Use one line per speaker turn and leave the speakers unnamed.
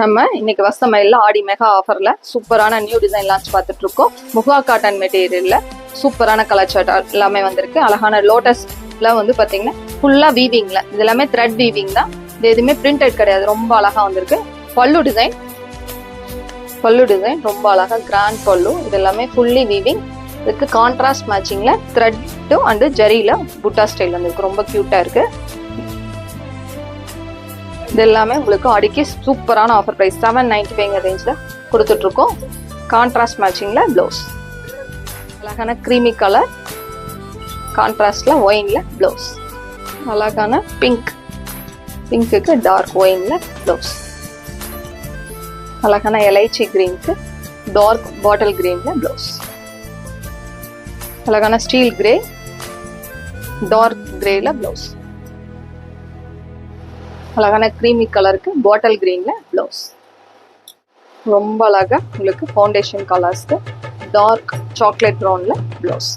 நம்ம இன்னைக்கு வசமயில ஆடி மெகா ஆஃபர்ல சூப்பரான நியூ டிசைன் லான்ச் பார்த்துட்டு இருக்கோம். முகா காட்டன் மெட்டீரியல்ல சூப்பரான கலர் சார்ட் எல்லாமே வந்திருக்கு. அழகான லோட்டஸ்ல வந்து பாத்தீங்கன்னா ஃபுல்லா வீவிங்ல, இது எல்லாமே த்ரெட் வீவிங் தான். இது எதுவுமே பிரிண்டட் கிடையாது. ரொம்ப அழகா வந்திருக்கு. பல்லு டிசைன் ரொம்ப அழகா கிராண்ட் பல்லு. இது எல்லாமே ஃபுல்லி வீவிங். இதுக்கு கான்ட்ராஸ்ட் மேட்சிங்ல த்ரெட்டும் அண்ட் ஜெரியில புட்டா ஸ்டைல் வந்திருக்கு. ரொம்ப கியூட்டா இருக்கு. இது எல்லாமே உங்களுக்கு அடிக்கி சூப்பரான ஆஃபர் பிரைஸ் 795 ரேஞ்சில் கொடுத்துட்ருக்கோம். கான்ட்ராஸ்ட் மேட்சிங்கில் ப்ளவுஸ், அழகான க்ரீமி கலர் கான்ட்ராஸ்டில் ஒயினில் ப்ளவுஸ், அழகான பிங்க்குக்கு டார்க் ஒயினில் ப்ளவுஸ், அழகான எலைச்சி க்ரீனுக்கு டார்க் பாட்டில் க்ரீனில் ப்ளவுஸ், அழகான ஸ்டீல் கிரே டார்க் கிரேல ப்ளவுஸ், அழகான க்ரீமி கலருக்கு பாட்டில் கிரீன்ல ப்ளவுஸ். ரொம்ப அழகா உங்களுக்கு ஃபவுண்டேஷன் கலர்ஸ்க்கு டார்க் சாக்லேட் ப்ரௌன்ல ப்ளவுஸ்.